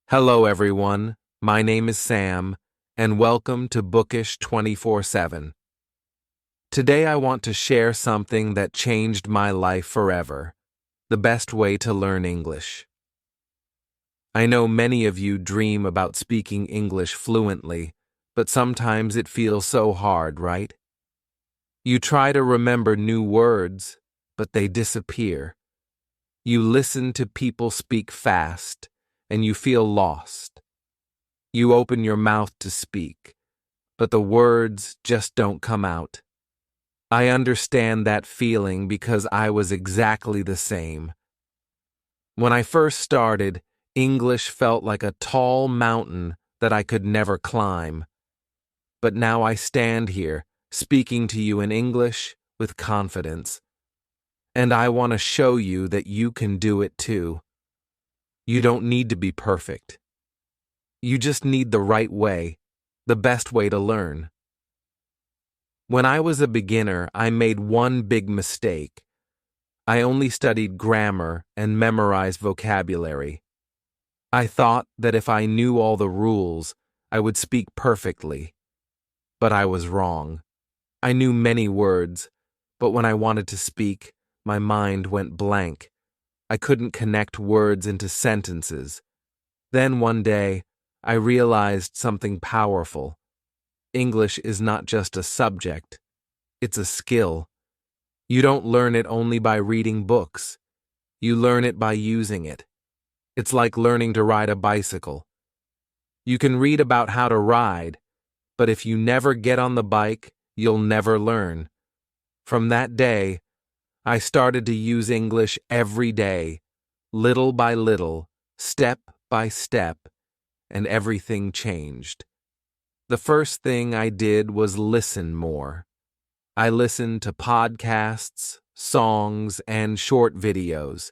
Hello, everyone. My name is Sam, and welcome to Bookish 24/7. Today, I want to share something that changed my life forever: the best way to learn English. I know many of you dream about speaking English fluently, but sometimes it feels so hard, right? You try to remember new words, but they disappear. You listen to people speak fast, and you feel lost. You open your mouth to speak, but the words just don't come out. I understand that feeling because I was exactly the same. When I first started, English felt like a tall mountain that I could never climb. But now I stand here, speaking to you in English with confidence. And I want to show you that you can do it too. You don't need to be perfect. You just need the right way, the best way to learn. When I was a beginner, I made one big mistake. I only studied grammar and memorized vocabulary. I thought that if I knew all the rules, I would speak perfectly. But I was wrong. I knew many words, but when I wanted to speak, my mind went blank. I couldn't connect words into sentences. Then one day, I realized something powerful. English is not just a subject, it's a skill. You don't learn it only by reading books. You learn it by using it. It's like learning to ride a bicycle. You can read about how to ride, but if you never get on the bike, you'll never learn. From that day, I started to use English every day, little by little, step by step, and everything changed. The first thing I did was listen more. I listened to podcasts, songs, and short videos.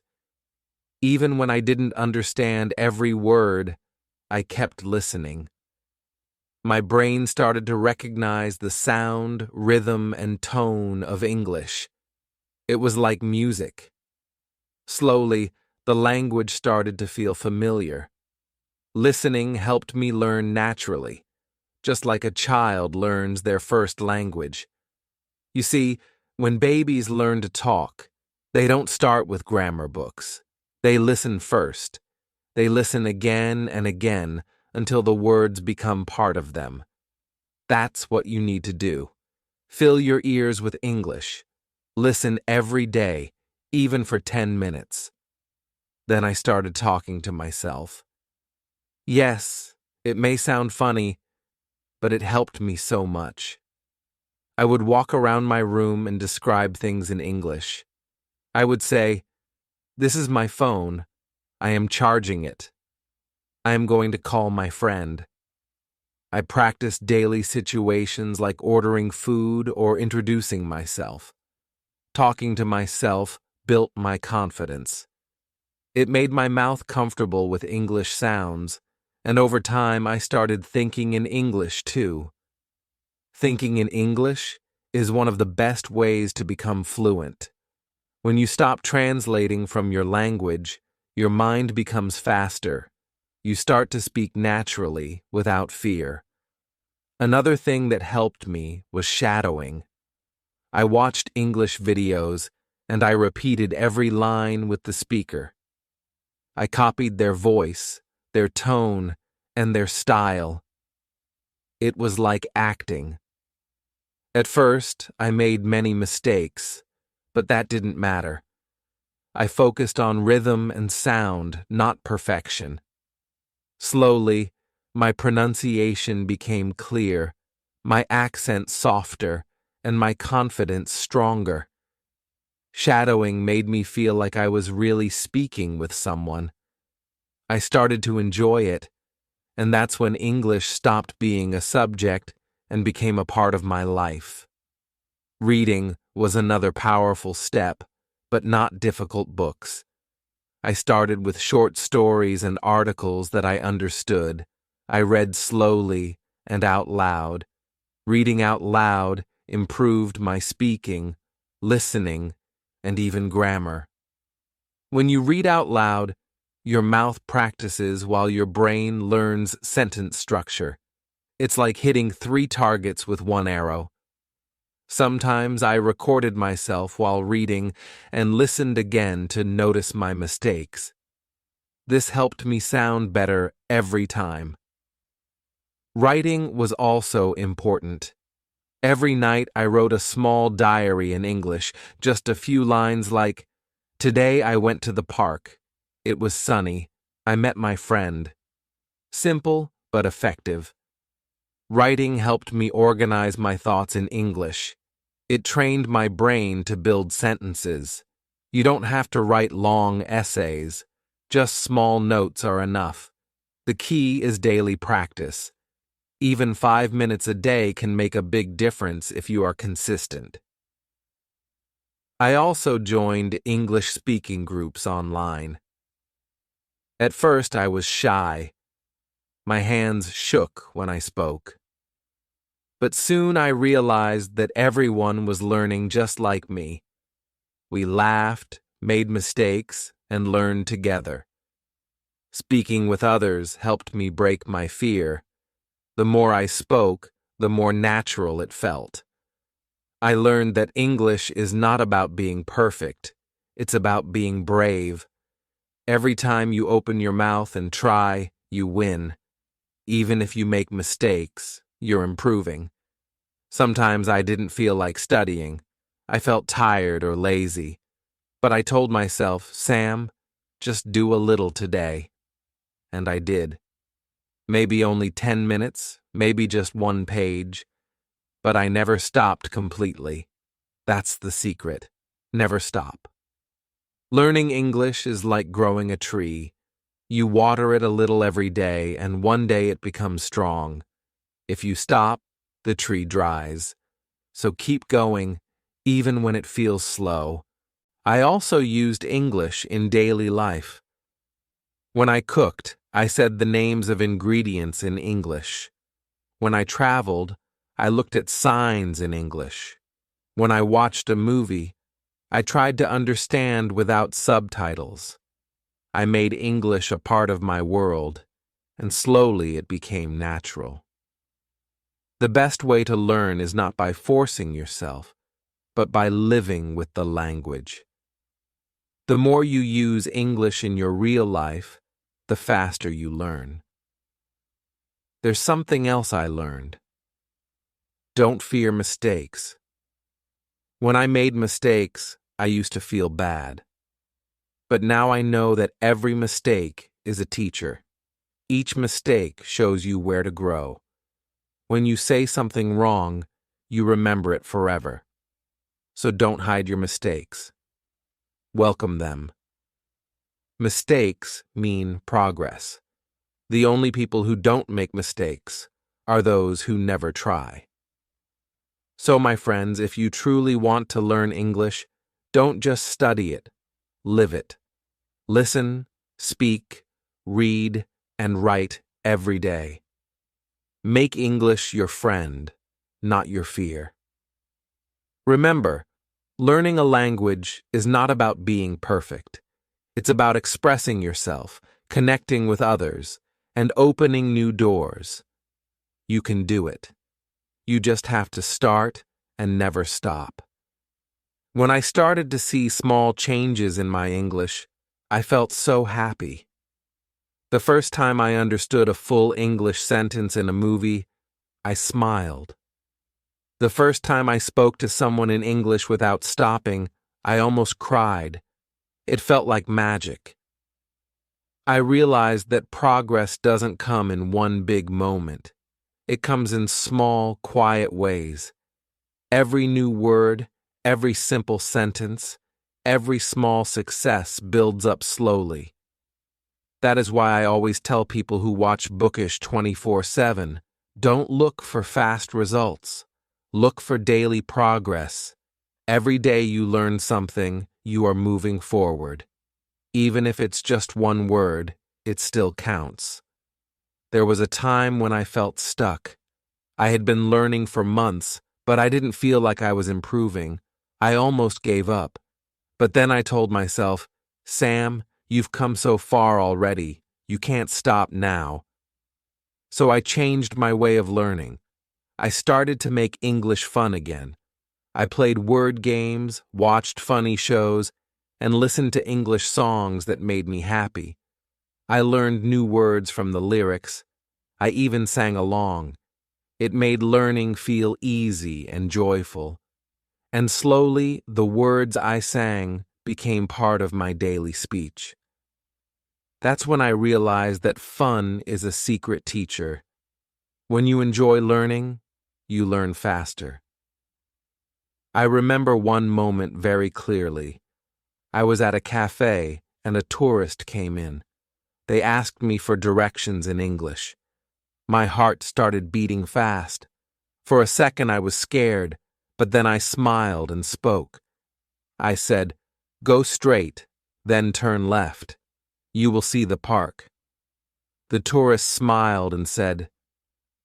Even when I didn't understand every word, I kept listening. My brain started to recognize the sound, rhythm, and tone of English. It was like music. Slowly, the language started to feel familiar. Listening helped me learn naturally, just like a child learns their first language. You see, when babies learn to talk, they don't start with grammar books. They listen first. They listen again and again until the words become part of them. That's what you need to do. Fill your ears with English. Listen every day, even for 10 minutes. Then I started talking to myself. Yes, it may sound funny, but it helped me so much. I would walk around my room and describe things in English. I would say, "This is my phone. I am charging it. I am going to call my friend." I practiced daily situations like ordering food or introducing myself. Talking to myself built my confidence. It made my mouth comfortable with English sounds, and over time I started thinking in English too. Thinking in English is one of the best ways to become fluent. When you stop translating from your language, your mind becomes faster. You start to speak naturally, without fear. Another thing that helped me was shadowing. I watched English videos, and I repeated every line with the speaker. I copied their voice, their tone, and their style. It was like acting. At first, I made many mistakes, but that didn't matter. I focused on rhythm and sound, not perfection. Slowly, my pronunciation became clear, my accent softer, and my confidence stronger. Shadowing made me feel like I was really speaking with someone. I started to enjoy it, and that's when English stopped being a subject and became a part of my life. Reading was another powerful step, but not difficult books. I started with short stories and articles that I understood. I read slowly and out loud. Reading out loud improved my speaking, listening, and even grammar. When you read out loud, Your mouth practices while your brain learns sentence structure. It's like hitting 3 targets with 1 arrow. Sometimes I recorded myself while reading and listened again to notice my mistakes. This helped me sound better every time. Writing was also important. Every night I wrote a small diary in English, just a few lines like, "Today I went to the park. It was sunny. I met my friend." Simple but effective. Writing helped me organize my thoughts in English. It trained my brain to build sentences. You don't have to write long essays. Just small notes are enough. The key is daily practice. Even 5 minutes a day can make a big difference if you are consistent. I also joined English speaking groups online. At first, I was shy. My hands shook when I spoke. But soon I realized that everyone was learning just like me. We laughed, made mistakes, and learned together. Speaking with others helped me break my fear. The more I spoke, the more natural it felt. I learned that English is not about being perfect. It's about being brave. Every time you open your mouth and try, you win. Even if you make mistakes, you're improving. Sometimes I didn't feel like studying. I felt tired or lazy. But I told myself, "Sam, just do a little today." And I did. Maybe only 10 minutes, maybe just 1 page. But I never stopped completely. That's the secret. Never stop. Learning English is like growing a tree. You water it a little every day, and one day it becomes strong. If you stop, the tree dries. So keep going, even when it feels slow. I also used English in daily life. When I cooked, I said the names of ingredients in English. When I traveled, I looked at signs in English. When I watched a movie, I tried to understand without subtitles. I made English a part of my world, and slowly it became natural. The best way to learn is not by forcing yourself, but by living with the language. The more you use English in your real life, the faster you learn. There's something else I learned. Don't fear mistakes. When I made mistakes, I used to feel bad. But now I know that every mistake is a teacher. Each mistake shows you where to grow. When you say something wrong, you remember it forever. So don't hide your mistakes. Welcome them. Mistakes mean progress. The only people who don't make mistakes are those who never try. So, my friends, if you truly want to learn English, don't just study it, live it. Listen, speak, read, and write every day. Make English your friend, not your fear. Remember, learning a language is not about being perfect. It's about expressing yourself, connecting with others, and opening new doors. You can do it. You just have to start and never stop. When I started to see small changes in my English, I felt so happy. The first time I understood a full English sentence in a movie, I smiled. The first time I spoke to someone in English without stopping, I almost cried. It felt like magic. I realized that progress doesn't come in one big moment. It comes in small, quiet ways. Every new word, every simple sentence, every small success builds up slowly. That is why I always tell people who watch Bookish 24/7, don't look for fast results. Look for daily progress. Every day you learn something, you are moving forward. Even if it's just one word, it still counts. There was a time when I felt stuck. I had been learning for months, but I didn't feel like I was improving. I almost gave up. But then I told myself, "Sam, You've come so far already. You can't stop now. So I changed my way of learning. I started to make English fun again. I played word games, watched funny shows, and listened to English songs that made me happy. I learned new words from the lyrics. I even sang along. It made learning feel easy and joyful. And slowly, the words I sang became part of my daily speech. That's when I realized that fun is a secret teacher. When you enjoy learning, you learn faster. I remember one moment very clearly. I was at a cafe and a tourist came in. They asked me for directions in English. My heart started beating fast. For a second I was scared, but then I smiled and spoke. I said, "Go straight, then turn left. You will see the park." The tourist smiled and said,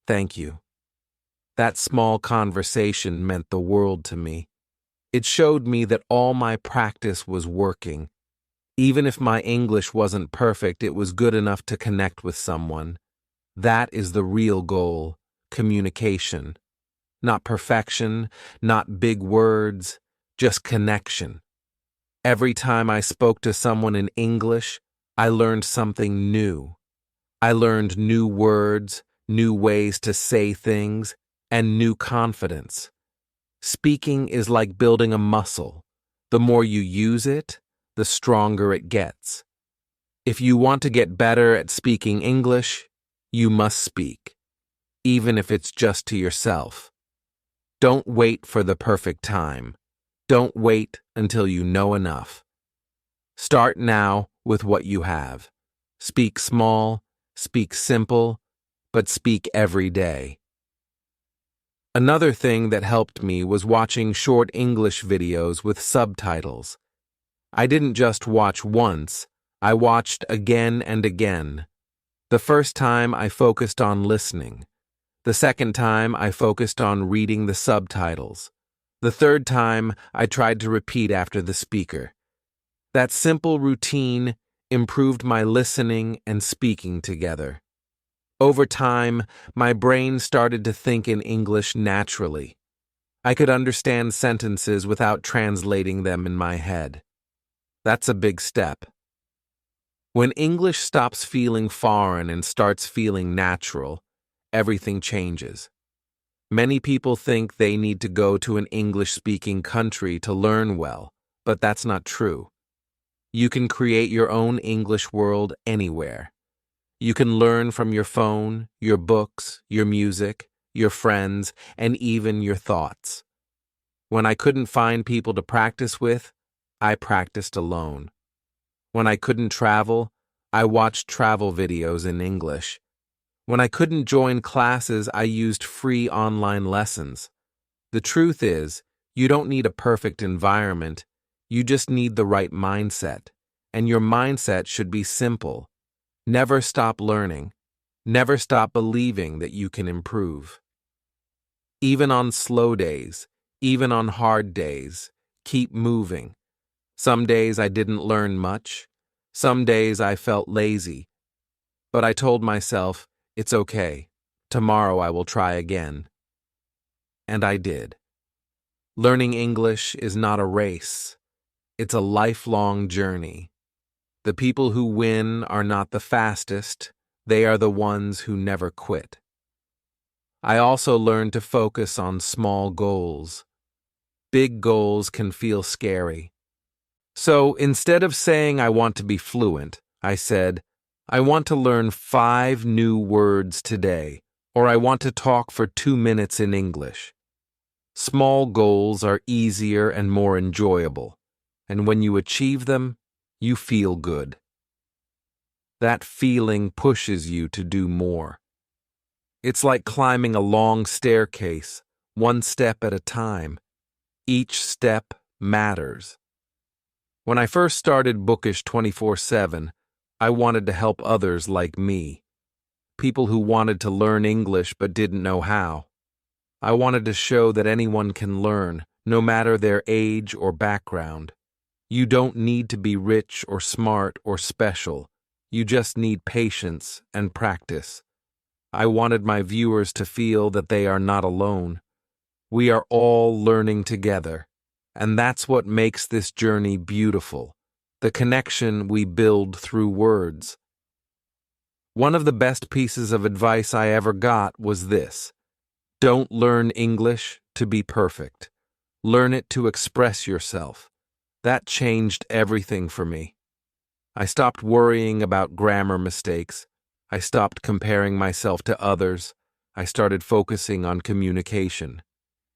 "Thank you." That small conversation meant the world to me. It showed me that all my practice was working. Even if my English wasn't perfect, it was good enough to connect with someone. That is the real goal, communication. Not perfection, not big words, just connection. Every time I spoke to someone in English, I learned something new. I learned new words, new ways to say things, and new confidence. Speaking is like building a muscle. The more you use it, the stronger it gets. If you want to get better at speaking English, you must speak, even if it's just to yourself. Don't wait for the perfect time. Don't wait until you know enough. Start now with what you have. Speak small, speak simple, but speak every day. Another thing that helped me was watching short English videos with subtitles. I didn't just watch once, I watched again and again. The first time I focused on listening. The second time I focused on reading the subtitles. The third time I tried to repeat after the speaker. That simple routine improved my listening and speaking together. Over time, my brain started to think in English naturally. I could understand sentences without translating them in my head. That's a big step. When English stops feeling foreign and starts feeling natural, everything changes. Many people think they need to go to an English-speaking country to learn well, but that's not true. You can create your own English world anywhere. You can learn from your phone, your books, your music, your friends, and even your thoughts. When I couldn't find people to practice with, I practiced alone. When I couldn't travel, I watched travel videos in English. When I couldn't join classes, I used free online lessons. The truth is, you don't need a perfect environment. You just need the right mindset. And your mindset should be simple. Never stop learning. Never stop believing that you can improve. Even on slow days, even on hard days, keep moving. Some days I didn't learn much. Some days I felt lazy. But I told myself, it's okay. Tomorrow I will try again. And I did. Learning English is not a race. It's a lifelong journey. The people who win are not the fastest, they are the ones who never quit. I also learned to focus on small goals. Big goals can feel scary. So instead of saying I want to be fluent, I said, I want to learn 5 new words today, or I want to talk for 2 minutes in English. Small goals are easier and more enjoyable, and when you achieve them, you feel good. That feeling pushes you to do more. It's like climbing a long staircase, one step at a time. Each step matters. When I first started Bookish 24/7, I wanted to help others like me. People who wanted to learn English but didn't know how. I wanted to show that anyone can learn, no matter their age or background. You don't need to be rich or smart or special. You just need patience and practice. I wanted my viewers to feel that they are not alone. We are all learning together, and that's what makes this journey beautiful, the connection we build through words. One of the best pieces of advice I ever got was this: don't learn English to be perfect. Learn it to express yourself. That changed everything for me. I stopped worrying about grammar mistakes. I stopped comparing myself to others. I started focusing on communication.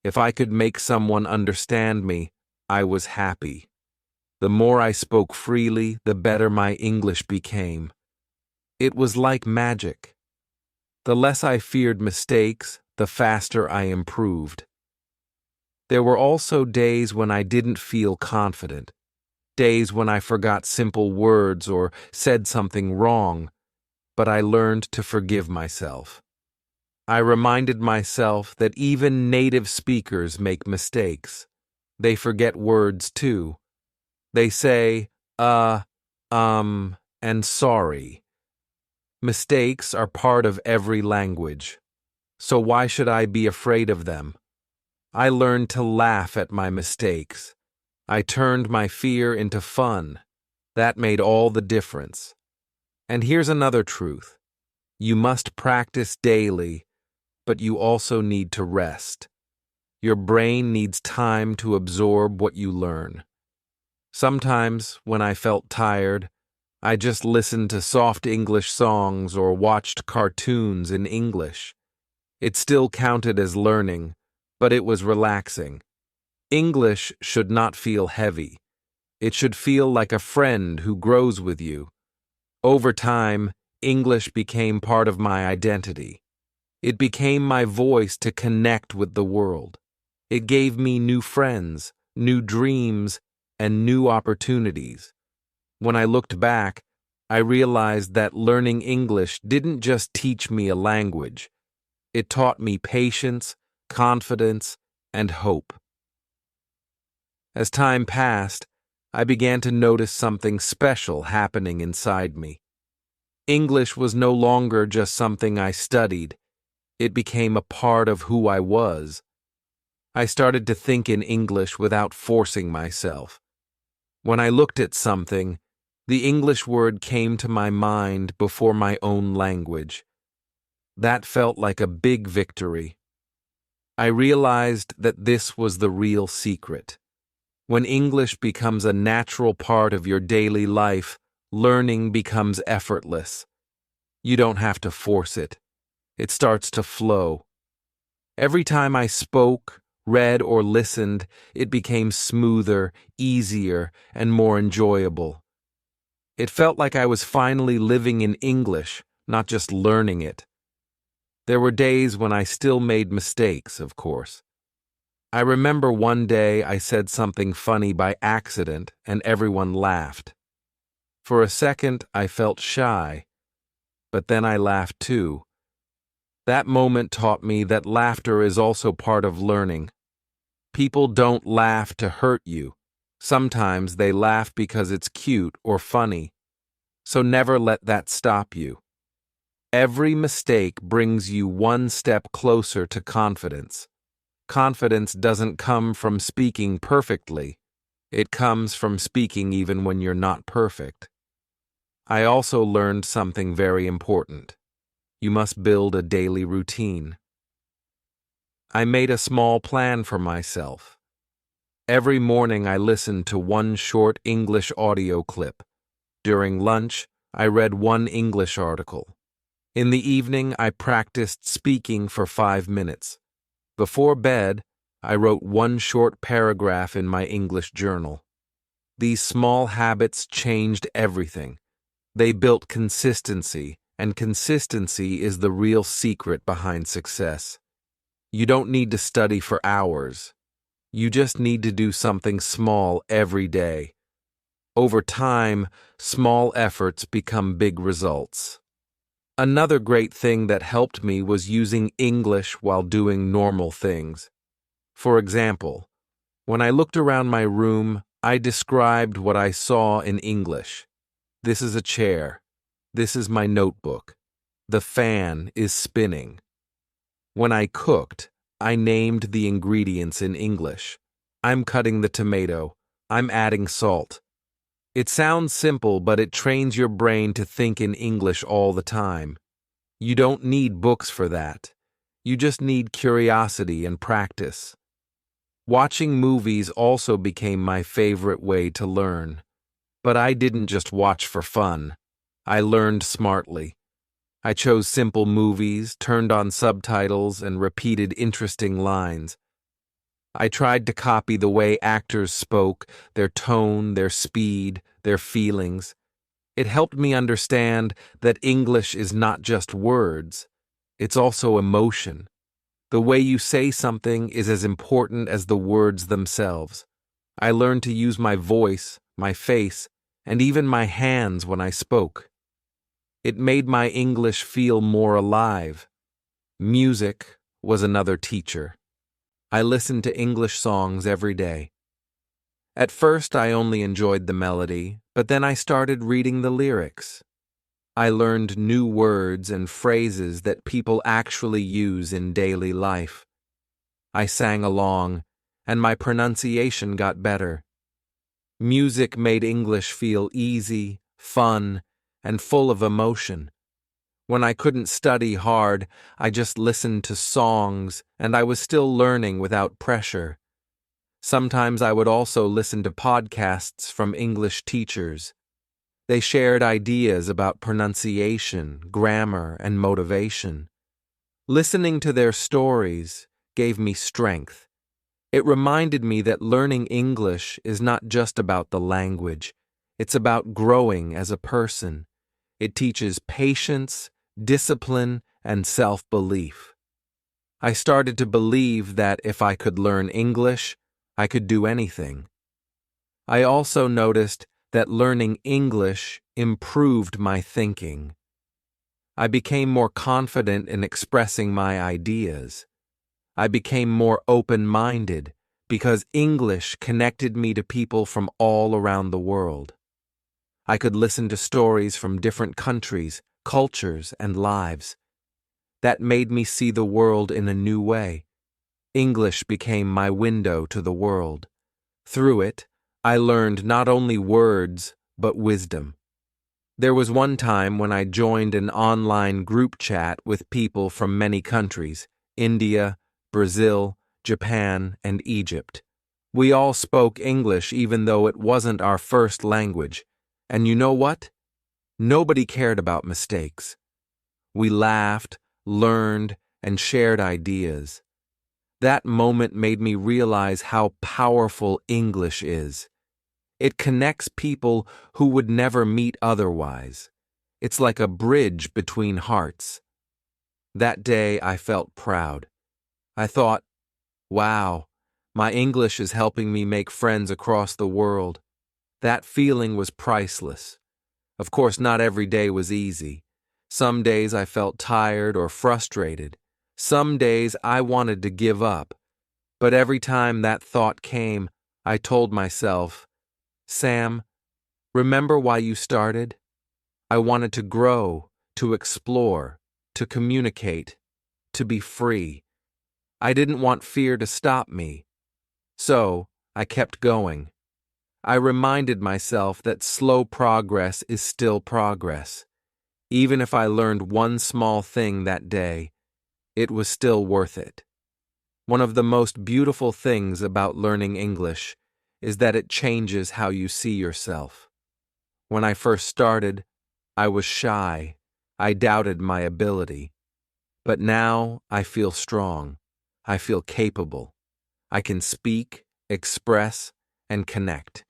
If I could make someone understand me, I was happy. The more I spoke freely, the better my English became. It was like magic. The less I feared mistakes, the faster I improved. There were also days when I didn't feel confident, days when I forgot simple words or said something wrong, but I learned to forgive myself. I reminded myself that even native speakers make mistakes. They forget words too. They say, and sorry. Mistakes are part of every language. So why should I be afraid of them? I learned to laugh at my mistakes. I turned my fear into fun. That made all the difference. And here's another truth. You must practice daily, but you also need to rest. Your brain needs time to absorb what you learn. Sometimes, when I felt tired, I just listened to soft English songs or watched cartoons in English. It still counted as learning, but it was relaxing. English should not feel heavy. It should feel like a friend who grows with you. Over time, English became part of my identity. It became my voice to connect with the world. It gave me new friends, new dreams, and new opportunities. When I looked back, I realized that learning English didn't just teach me a language. It taught me patience, confidence, and hope. As time passed, I began to notice something special happening inside me. English was no longer just something I studied. It became a part of who I was. I started to think in English without forcing myself. When I looked at something, the English word came to my mind before my own language. That felt like a big victory. I realized that this was the real secret. When English becomes a natural part of your daily life, learning becomes effortless. You don't have to force it. It starts to flow. Every time I spoke, read, or listened, it became smoother, easier, and more enjoyable. It felt like I was finally living in English, not just learning it. There were days when I still made mistakes, of course. I remember one day I said something funny by accident and everyone laughed. For a second, I felt shy, but then I laughed too. That moment taught me that laughter is also part of learning. People don't laugh to hurt you. Sometimes they laugh because it's cute or funny. So never let that stop you. Every mistake brings you one step closer to confidence. Confidence doesn't come from speaking perfectly. It comes from speaking even when you're not perfect. I also learned something very important. You must build a daily routine. I made a small plan for myself. Every morning I listened to one short English audio clip. During lunch, I read one English article. In the evening, I practiced speaking for 5 minutes. Before bed, I wrote one short paragraph in my English journal. These small habits changed everything. They built consistency, and consistency is the real secret behind success. You don't need to study for hours. You just need to do something small every day. Over time, small efforts become big results. Another great thing that helped me was using English while doing normal things. For example, when I looked around my room, I described what I saw in English. This is a chair. This is my notebook. The fan is spinning. When I cooked, I named the ingredients in English. I'm cutting the tomato. I'm adding salt. It sounds simple, but it trains your brain to think in English all the time. You don't need books for that. You just need curiosity and practice. Watching movies also became my favorite way to learn. But I didn't just watch for fun. I learned smartly. I chose simple movies, turned on subtitles, and repeated interesting lines. I tried to copy the way actors spoke, their tone, their speed, their feelings. It helped me understand that English is not just words, it's also emotion. The way you say something is as important as the words themselves. I learned to use my voice, my face, and even my hands when I spoke. It made my English feel more alive. Music was another teacher. I listened to English songs every day. At first, I only enjoyed the melody, but then I started reading the lyrics. I learned new words and phrases that people actually use in daily life. I sang along, and my pronunciation got better. Music made English feel easy, fun, and full of emotion. When I couldn't study hard, I just listened to songs, and I was still learning without pressure. Sometimes I would also listen to podcasts from English teachers. They shared ideas about pronunciation, grammar, and motivation. Listening to their stories gave me strength. It reminded me that learning English is not just about the language. It's about growing as a person. It teaches patience, discipline, and self-belief. I started to believe that if I could learn English, I could do anything. I also noticed that learning English improved my thinking. I became more confident in expressing my ideas. I became more open-minded because English connected me to people from all around the world. I could listen to stories from different countries, cultures, and lives. That made me see the world in a new way. English became my window to the world. Through it, I learned not only words, but wisdom. There was one time when I joined an online group chat with people from many countries: India, Brazil, Japan, and Egypt. We all spoke English even though it wasn't our first language. And you know what? Nobody cared about mistakes. We laughed, learned, and shared ideas. That moment made me realize how powerful English is. It connects people who would never meet otherwise. It's like a bridge between hearts. That day I felt proud. I thought, wow, my English is helping me make friends across the world. That feeling was priceless. Of course, not every day was easy. Some days I felt tired or frustrated. Some days I wanted to give up. But every time that thought came, I told myself, Sam, remember why you started? I wanted to grow, to explore, to communicate, to be free. I didn't want fear to stop me. So, I kept going. I reminded myself that slow progress is still progress. Even if I learned one small thing that day, it was still worth it. One of the most beautiful things about learning English is that it changes how you see yourself. When I first started, I was shy. I doubted my ability. But now I feel strong. I feel capable. I can speak, express, and connect.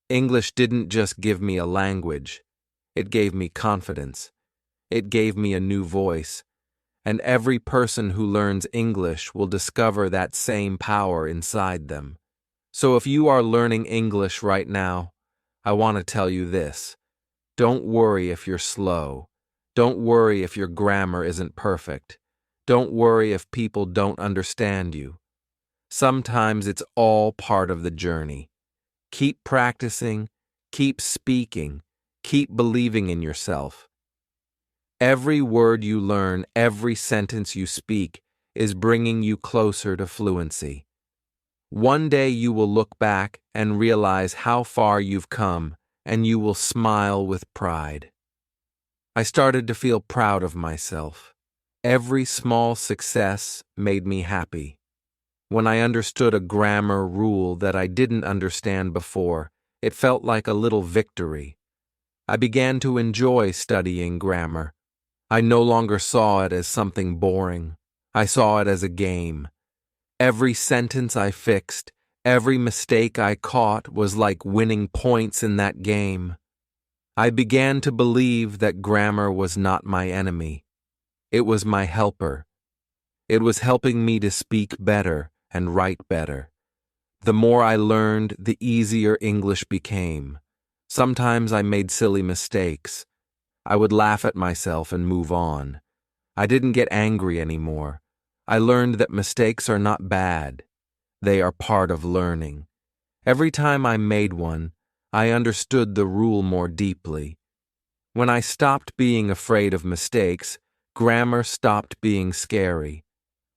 English didn't just give me a language. It gave me confidence. It gave me a new voice. And every person who learns English will discover that same power inside them. So if you are learning English right now, I want to tell you this. Don't worry if you're slow. Don't worry if your grammar isn't perfect. Don't worry if people don't understand you. Sometimes it's all part of the journey. Keep practicing, keep speaking, keep believing in yourself. Every word you learn, every sentence you speak, is bringing you closer to fluency. One day you will look back and realize how far you've come, and you will smile with pride. I started to feel proud of myself. Every small success made me happy. When I understood a grammar rule that I didn't understand before, it felt like a little victory. I began to enjoy studying grammar. I no longer saw it as something boring. I saw it as a game. Every sentence I fixed, every mistake I caught was like winning points in that game. I began to believe that grammar was not my enemy. It was my helper. It was helping me to speak better and write better. The more I learned, the easier English became. Sometimes I made silly mistakes. I would laugh at myself and move on. I didn't get angry anymore. I learned that mistakes are not bad. They are part of learning. Every time I made one, I understood the rule more deeply. When I stopped being afraid of mistakes, grammar stopped being scary.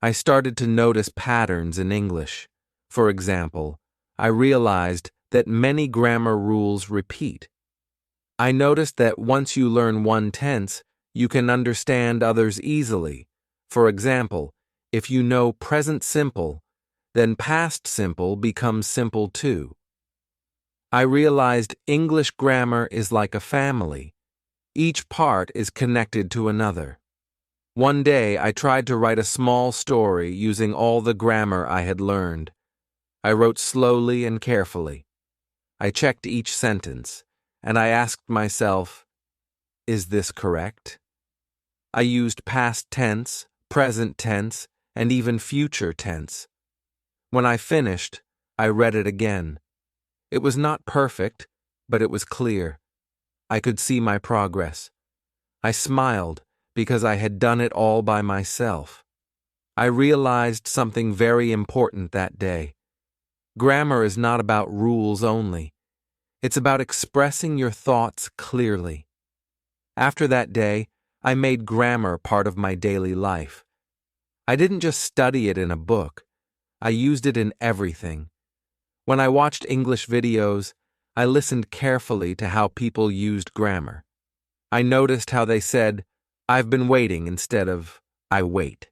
I started to notice patterns in English. For example, I realized that many grammar rules repeat. I noticed that once you learn one tense, you can understand others easily. For example, if you know present simple, then past simple becomes simple too. I realized English grammar is like a family. Each part is connected to another. One day, I tried to write a small story using all the grammar I had learned. I wrote slowly and carefully. I checked each sentence, and I asked myself, is this correct? I used past tense, present tense, and even future tense. When I finished, I read it again. It was not perfect, but it was clear. I could see my progress. I smiled because I had done it all by myself. I realized something very important that day. Grammar is not about rules only. It's about expressing your thoughts clearly. After that day, I made grammar part of my daily life. I didn't just study it in a book. I used it in everything. When I watched English videos, I listened carefully to how people used grammar. I noticed how they said, "I've been waiting" instead of "I wait."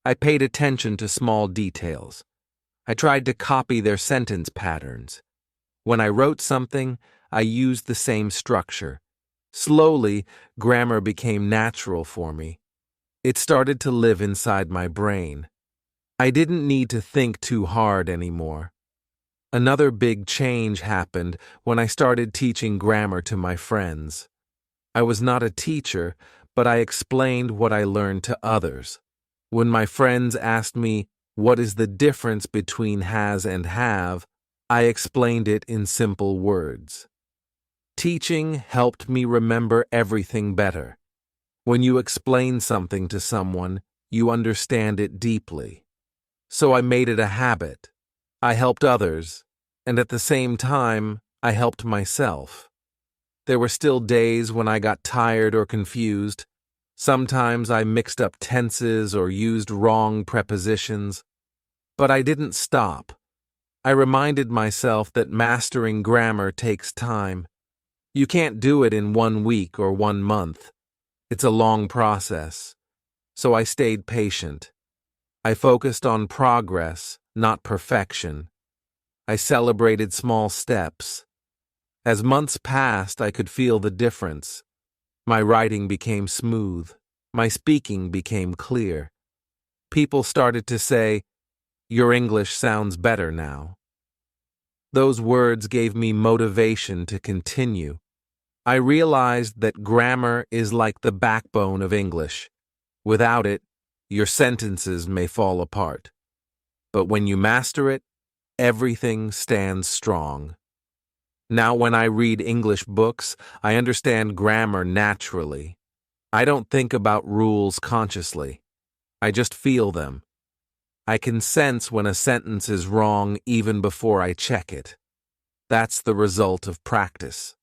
I paid attention to small details. I tried to copy their sentence patterns. When I wrote something, I used the same structure. Slowly, grammar became natural for me. It started to live inside my brain. I didn't need to think too hard anymore. Another big change happened when I started teaching grammar to my friends. I was not a teacher, but I explained what I learned to others. When my friends asked me, "What is the difference between has and have?" I explained it in simple words. Teaching helped me remember everything better. When you explain something to someone, you understand it deeply. So I made it a habit. I helped others, and at the same time, I helped myself. There were still days when I got tired or confused. Sometimes I mixed up tenses or used wrong prepositions. But I didn't stop. I reminded myself that mastering grammar takes time. You can't do it in 1 week or 1 month. It's a long process. So I stayed patient. I focused on progress, not perfection. I celebrated small steps. As months passed, I could feel the difference. My writing became smooth. My speaking became clear. People started to say, "Your English sounds better now." Those words gave me motivation to continue. I realized that grammar is like the backbone of English. Without it, your sentences may fall apart. But when you master it, everything stands strong. Now when I read English books, I understand grammar naturally. I don't think about rules consciously. I just feel them. I can sense when a sentence is wrong even before I check it. That's the result of practice.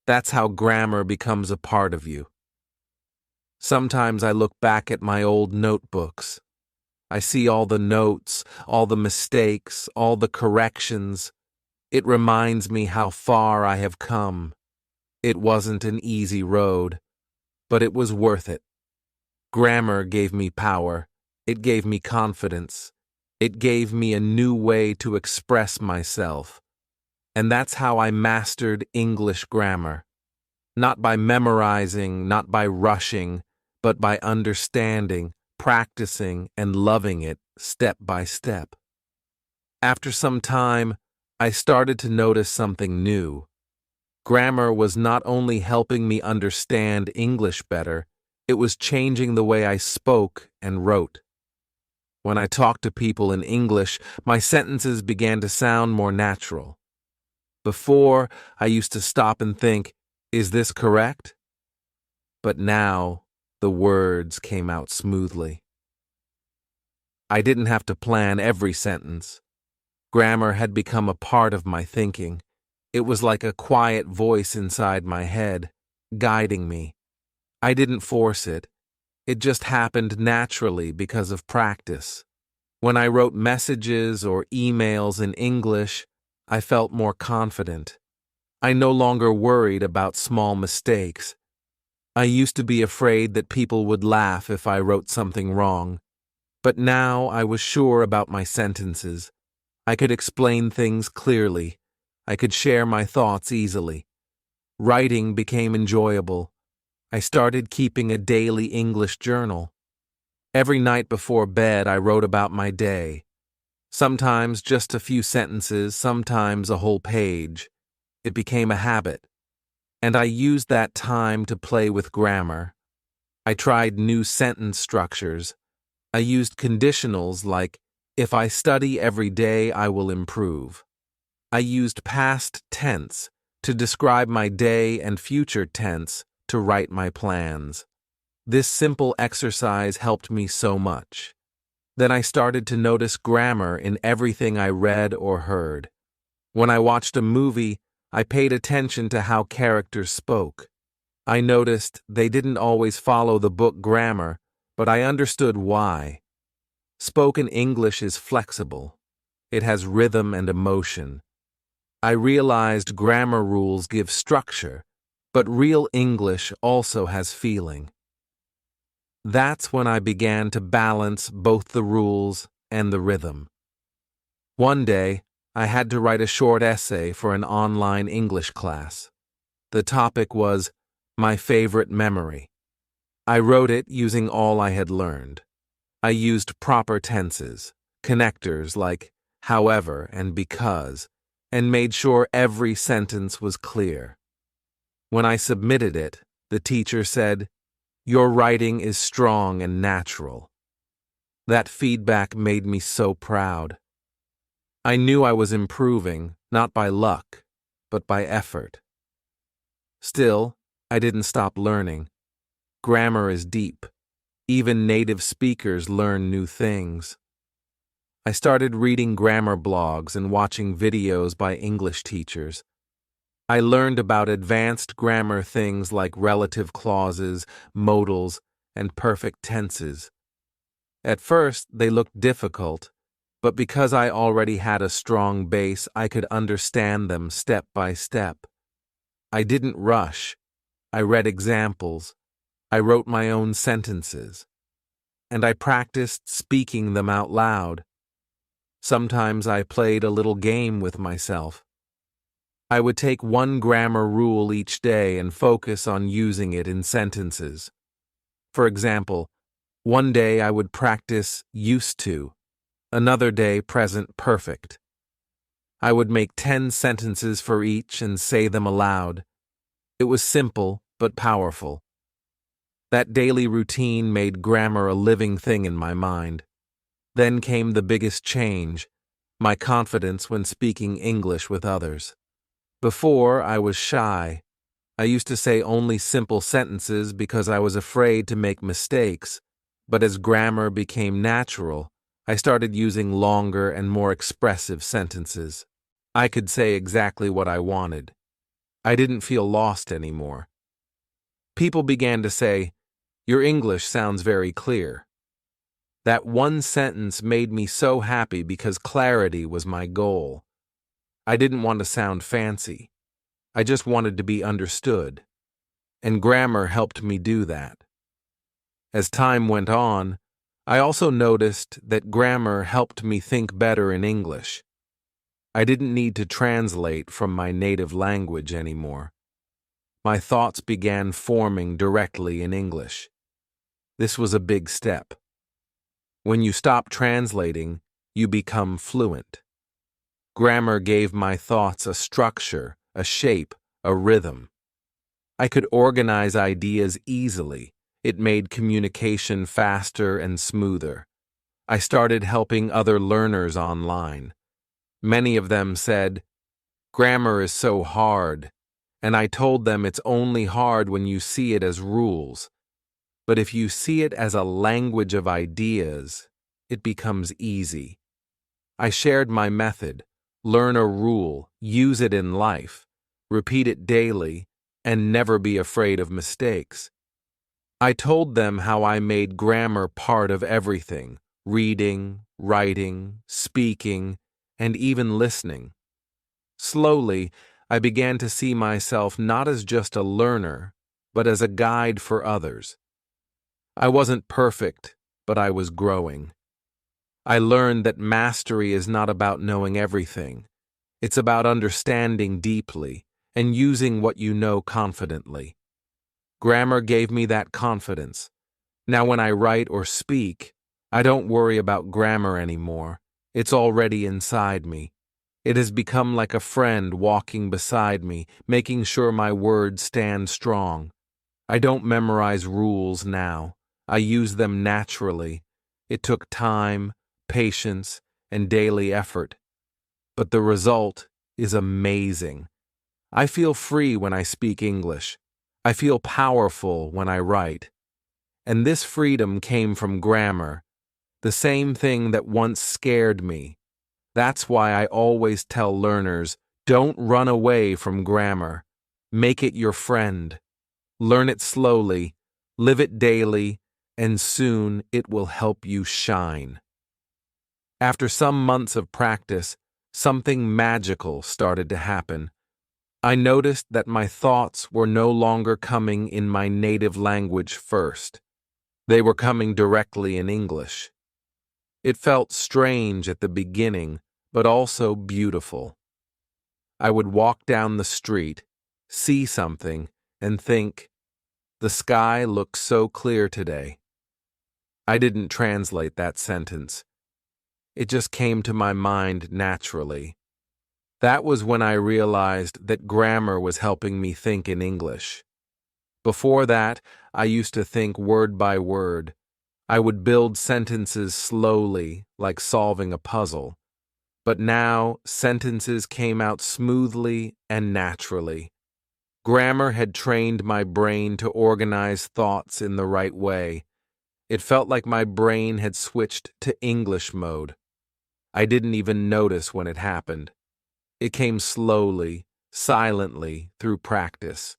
That's how grammar becomes a part of you. Sometimes I look back at my old notebooks. I see all the notes, all the mistakes, all the corrections. It reminds me how far I have come. It wasn't an easy road, but it was worth it. Grammar gave me power. It gave me confidence. It gave me a new way to express myself. And that's how I mastered English grammar. Not by memorizing, not by rushing, but by understanding, practicing, and loving it step by step. After some time, I started to notice something new. Grammar was not only helping me understand English better, it was changing the way I spoke and wrote. When I talked to people in English, my sentences began to sound more natural. Before, I used to stop and think, is this correct? But now, the words came out smoothly. I didn't have to plan every sentence. Grammar had become a part of my thinking. It was like a quiet voice inside my head, guiding me. I didn't force it. It just happened naturally because of practice. When I wrote messages or emails in English, I felt more confident. I no longer worried about small mistakes. I used to be afraid that people would laugh if I wrote something wrong. But now I was sure about my sentences. I could explain things clearly. I could share my thoughts easily. Writing became enjoyable. I started keeping a daily English journal. Every night before bed, I wrote about my day. Sometimes just a few sentences, sometimes a whole page. It became a habit. And I used that time to play with grammar. I tried new sentence structures. I used conditionals like, if I study every day, I will improve. I used past tense to describe my day and future tense to write my plans. This simple exercise helped me so much. Then I started to notice grammar in everything I read or heard. When I watched a movie, I paid attention to how characters spoke. I noticed they didn't always follow the book grammar, but I understood why. Spoken English is flexible. It has rhythm and emotion. I realized grammar rules give structure, but real English also has feeling. That's when I began to balance both the rules and the rhythm. One day, I had to write a short essay for an online English class. The topic was my favorite memory. I wrote it using all I had learned. I used proper tenses, connectors like however and because, and made sure every sentence was clear. When I submitted it, the teacher said, "Your writing is strong and natural." That feedback made me so proud. I knew I was improving, not by luck, but by effort. Still, I didn't stop learning. Grammar is deep. Even native speakers learn new things. I started reading grammar blogs and watching videos by English teachers. I learned about advanced grammar things like relative clauses, modals, and perfect tenses. At first, they looked difficult, but because I already had a strong base, I could understand them step by step. I didn't rush. I read examples. I wrote my own sentences. And I practiced speaking them out loud. Sometimes I played a little game with myself. I would take one grammar rule each day and focus on using it in sentences. For example, one day I would practice used to, another day present perfect. I would make 10 sentences for each and say them aloud. It was simple but powerful. That daily routine made grammar a living thing in my mind. Then came the biggest change, my confidence when speaking English with others. Before, I was shy. I used to say only simple sentences because I was afraid to make mistakes, but as grammar became natural, I started using longer and more expressive sentences. I could say exactly what I wanted. I didn't feel lost anymore. People began to say, "Your English sounds very clear." That one sentence made me so happy because clarity was my goal. I didn't want to sound fancy. I just wanted to be understood. And grammar helped me do that. As time went on, I also noticed that grammar helped me think better in English. I didn't need to translate from my native language anymore. My thoughts began forming directly in English. This was a big step. When you stop translating, you become fluent. Grammar gave my thoughts a structure, a shape, a rhythm. I could organize ideas easily. It made communication faster and smoother. I started helping other learners online. Many of them said, "Grammar is so hard," and I told them it's only hard when you see it as rules. But if you see it as a language of ideas, it becomes easy. I shared my method. Learn a rule, use it in life, repeat it daily, and never be afraid of mistakes. I told them how I made grammar part of everything: reading, writing, speaking, and even listening. Slowly, I began to see myself not as just a learner, but as a guide for others. I wasn't perfect, but I was growing. I learned that mastery is not about knowing everything. It's about understanding deeply and using what you know confidently. Grammar gave me that confidence. Now when I write or speak, I don't worry about grammar anymore. It's already inside me. It has become like a friend walking beside me, making sure my words stand strong. I don't memorize rules now. I use them naturally. It took time, patience, and daily effort. But the result is amazing. I feel free when I speak English. I feel powerful when I write. And this freedom came from grammar, the same thing that once scared me. That's why I always tell learners, don't run away from grammar. Make it your friend. Learn it slowly, live it daily, and soon it will help you shine. After some months of practice, something magical started to happen. I noticed that my thoughts were no longer coming in my native language first. They were coming directly in English. It felt strange at the beginning, but also beautiful. I would walk down the street, see something, and think, "The sky looks so clear today." I didn't translate that sentence. It just came to my mind naturally. That was when I realized that grammar was helping me think in English. Before that, I used to think word by word. I would build sentences slowly, like solving a puzzle. But now, sentences came out smoothly and naturally. Grammar had trained my brain to organize thoughts in the right way. It felt like my brain had switched to English mode. I didn't even notice when it happened. It came slowly, silently, through practice.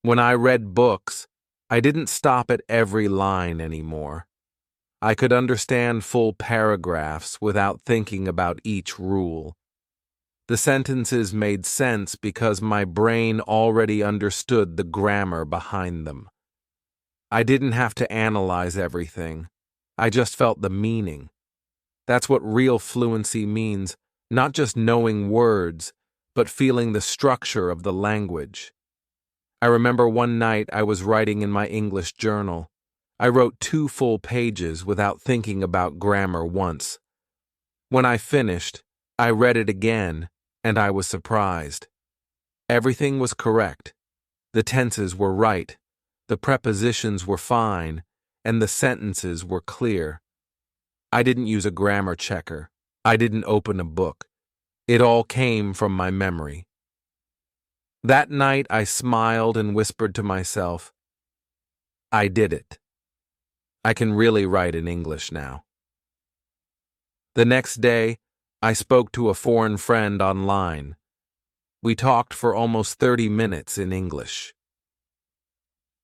When I read books, I didn't stop at every line anymore. I could understand full paragraphs without thinking about each rule. The sentences made sense because my brain already understood the grammar behind them. I didn't have to analyze everything. I just felt the meaning. That's what real fluency means, not just knowing words, but feeling the structure of the language. I remember one night I was writing in my English journal. I wrote 2 full pages without thinking about grammar once. When I finished, I read it again, and I was surprised. Everything was correct. The tenses were right, the prepositions were fine, and the sentences were clear. I didn't use a grammar checker. I didn't open a book. It all came from my memory. That night I smiled and whispered to myself, "I did it. I can really write in English now." The next day, I spoke to a foreign friend online. We talked for almost 30 minutes in English.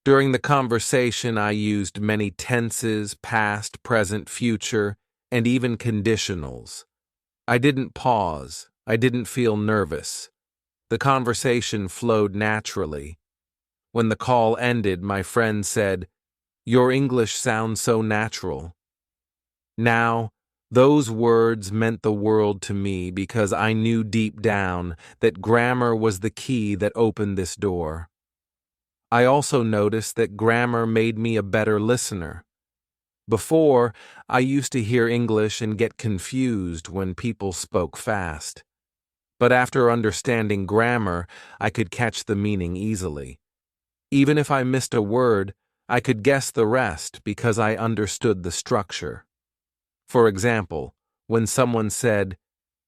During the conversation, I used many tenses, past, present, future, and even conditionals. I didn't pause. I didn't feel nervous. The conversation flowed naturally. When the call ended, my friend said, "Your English sounds so natural." Now, those words meant the world to me because I knew deep down that grammar was the key that opened this door. I also noticed that grammar made me a better listener. Before, I used to hear English and get confused when people spoke fast. But after understanding grammar, I could catch the meaning easily. Even if I missed a word, I could guess the rest because I understood the structure. For example, when someone said,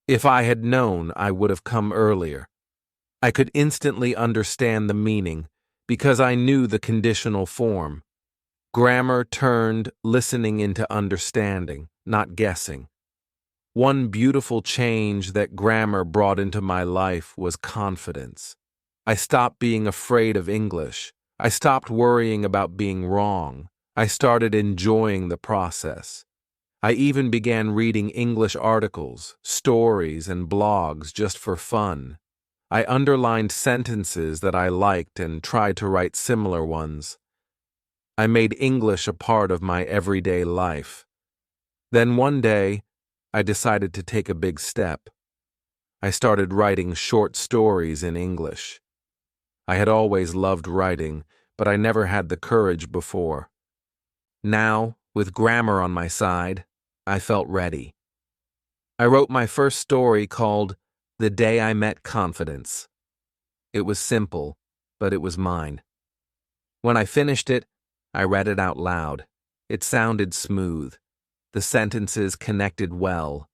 "If I had known, I would have come earlier," I could instantly understand the meaning because I knew the conditional form. Grammar turned listening into understanding, not guessing. One beautiful change that grammar brought into my life was confidence. I stopped being afraid of English. I stopped worrying about being wrong. I started enjoying the process. I even began reading English articles, stories, and blogs just for fun. I underlined sentences that I liked and tried to write similar ones. I made English a part of my everyday life. Then one day, I decided to take a big step. I started writing short stories in English. I had always loved writing, but I never had the courage before. Now, with grammar on my side, I felt ready. I wrote my first story called "The Day I Met Confidence." It was simple, but it was mine. When I finished it, I read it out loud. It sounded smooth. The sentences connected well.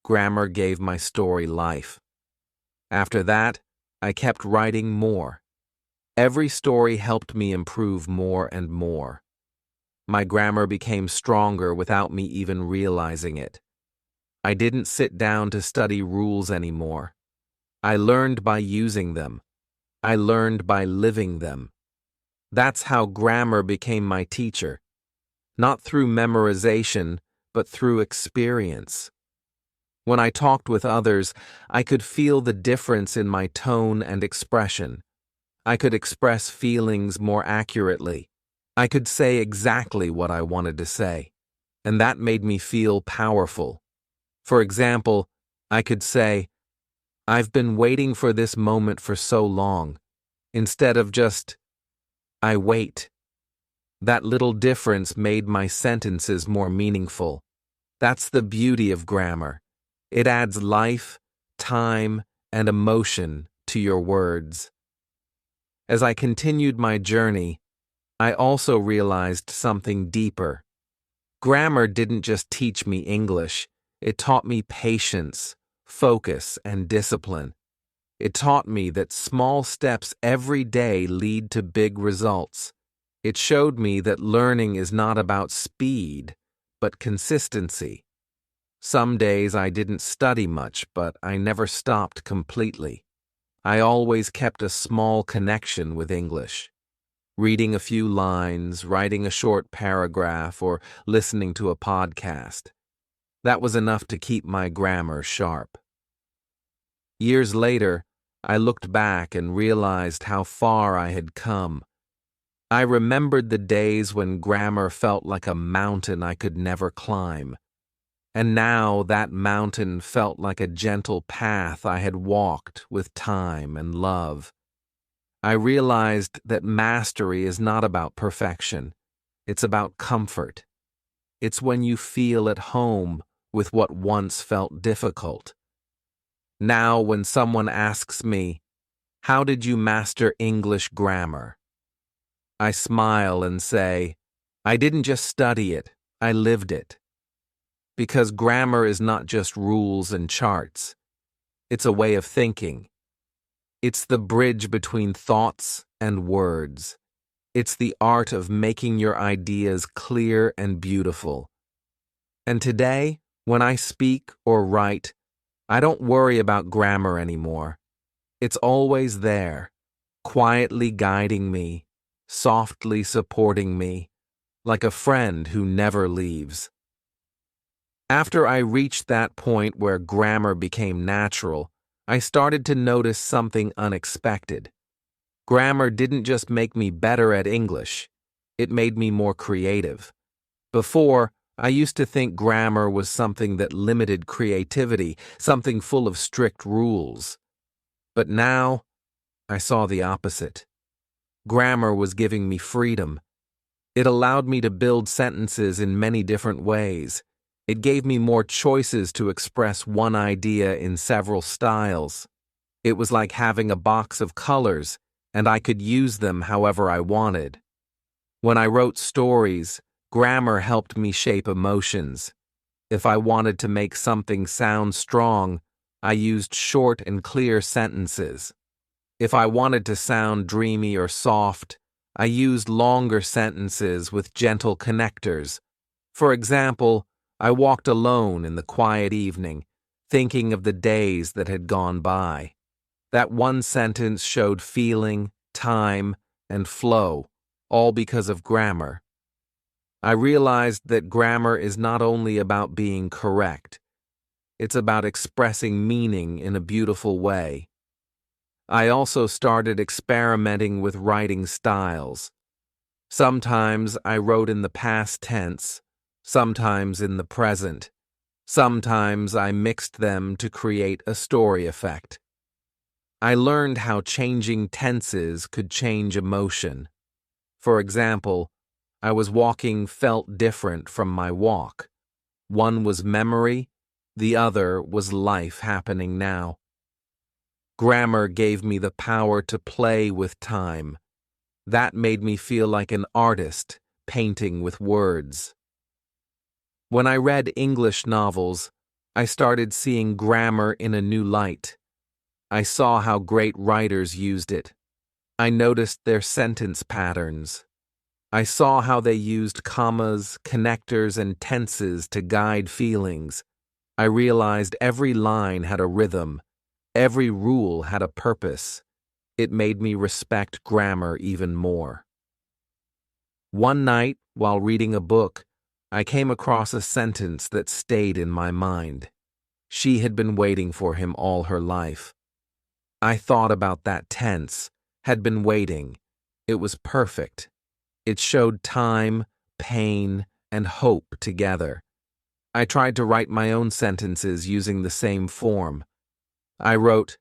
Grammar gave my story life. After that, I kept writing more. Every story helped me improve more and more. My grammar became stronger without me even realizing it. I didn't sit down to study rules anymore. I learned by using them. I learned by living them. That's how grammar became my teacher. Not through memorization, but through experience. When I talked with others, I could feel the difference in my tone and expression. I could express feelings more accurately. I could say exactly what I wanted to say, and that made me feel powerful. For example, I could say, "I've been waiting for this moment for so long," instead of just, "I wait." That little difference made my sentences more meaningful. That's the beauty of grammar. It adds life, time, and emotion to your words. As I continued my journey, I also realized something deeper. Grammar didn't just teach me English, it taught me patience, focus, and discipline. It taught me that small steps every day lead to big results. It showed me that learning is not about speed, but consistency. Some days I didn't study much, but I never stopped completely. I always kept a small connection with English. Reading a few lines, writing a short paragraph, or listening to a podcast. That was enough to keep my grammar sharp. Years later, I looked back and realized how far I had come. I remembered the days when grammar felt like a mountain I could never climb. And now that mountain felt like a gentle path I had walked with time and love. I realized that mastery is not about perfection. It's about comfort. It's when you feel at home with what once felt difficult. Now, when someone asks me, "How did you master English grammar?" I smile and say, "I didn't just study it, I lived it." Because grammar is not just rules and charts. It's a way of thinking. It's the bridge between thoughts and words. It's the art of making your ideas clear and beautiful. And today, when I speak or write, I don't worry about grammar anymore. It's always there, quietly guiding me, softly supporting me, like a friend who never leaves. After I reached that point where grammar became natural, I started to notice something unexpected. Grammar didn't just make me better at English, it made me more creative. Before, I used to think grammar was something that limited creativity, something full of strict rules. But now, I saw the opposite. Grammar was giving me freedom. It allowed me to build sentences in many different ways. It gave me more choices to express one idea in several styles. It was like having a box of colors, and I could use them however I wanted. When I wrote stories, grammar helped me shape emotions. If I wanted to make something sound strong, I used short and clear sentences. If I wanted to sound dreamy or soft, I used longer sentences with gentle connectors. For example, I walked alone in the quiet evening, thinking of the days that had gone by. That one sentence showed feeling, time, and flow, all because of grammar. I realized that grammar is not only about being correct, it's about expressing meaning in a beautiful way. I also started experimenting with writing styles. Sometimes I wrote in the past tense, sometimes in the present. Sometimes I mixed them to create a story effect. I learned how changing tenses could change emotion. For example, I was walking felt different from my walk. One was memory, the other was life happening now. Grammar gave me the power to play with time. That made me feel like an artist painting with words. When I read English novels, I started seeing grammar in a new light. I saw how great writers used it. I noticed their sentence patterns. I saw how they used commas, connectors, and tenses to guide feelings. I realized every line had a rhythm. Every rule had a purpose. It made me respect grammar even more. One night, while reading a book, I came across a sentence that stayed in my mind. She had been waiting for him all her life. I thought about that tense, had been waiting. It was perfect. It showed time, pain, and hope together. I tried to write my own sentences using the same form. I wrote,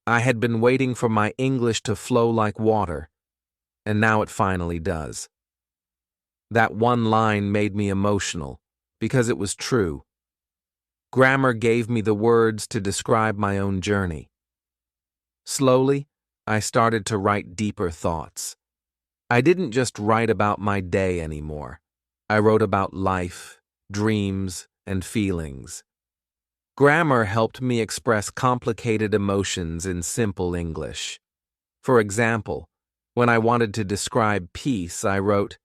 I had been waiting for my English to flow like water, and now it finally does. That one line made me emotional, because it was true. Grammar gave me the words to describe my own journey. Slowly, I started to write deeper thoughts. I didn't just write about my day anymore. I wrote about life, dreams, and feelings. Grammar helped me express complicated emotions in simple English. For example, when I wanted to describe peace, I wrote,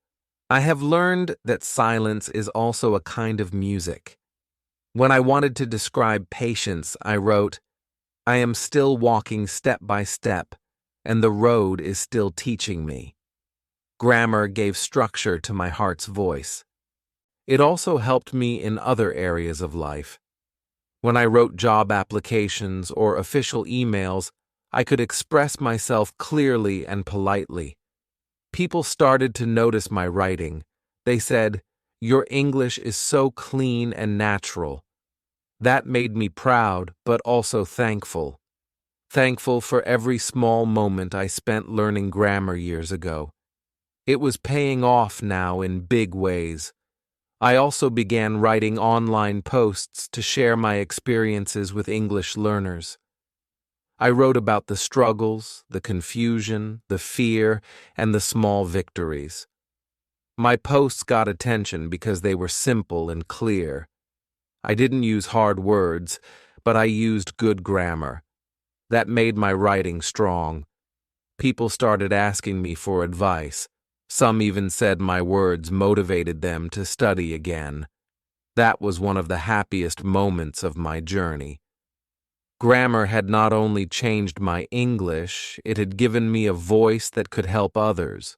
I have learned that silence is also a kind of music. When I wanted to describe patience, I wrote, I am still walking step by step, and the road is still teaching me. Grammar gave structure to my heart's voice. It also helped me in other areas of life. When I wrote job applications or official emails, I could express myself clearly and politely. People started to notice my writing. They said, Your English is so clean and natural. That made me proud, but also thankful. Thankful for every small moment I spent learning grammar years ago. It was paying off now in big ways. I also began writing online posts to share my experiences with English learners. I wrote about the struggles, the confusion, the fear, and the small victories. My posts got attention because they were simple and clear. I didn't use hard words, but I used good grammar. That made my writing strong. People started asking me for advice. Some even said my words motivated them to study again. That was one of the happiest moments of my journey. Grammar had not only changed my English, it had given me a voice that could help others.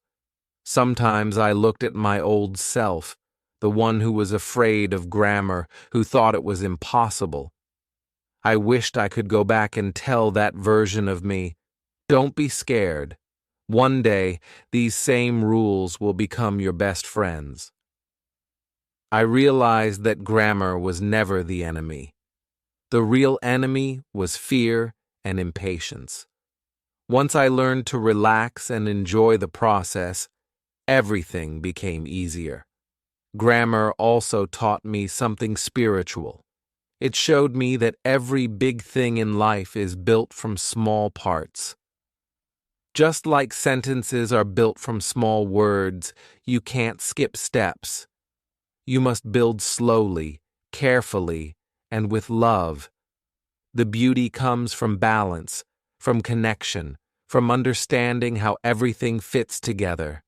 Sometimes I looked at my old self, the one who was afraid of grammar, who thought it was impossible. I wished I could go back and tell that version of me, "Don't be scared. One day, these same rules will become your best friends." I realized that grammar was never the enemy. The real enemy was fear and impatience. Once I learned to relax and enjoy the process, everything became easier. Grammar also taught me something spiritual. It showed me that every big thing in life is built from small parts. Just like sentences are built from small words, you can't skip steps. You must build slowly, carefully, and with love. The beauty comes from balance, from connection, from understanding how everything fits together.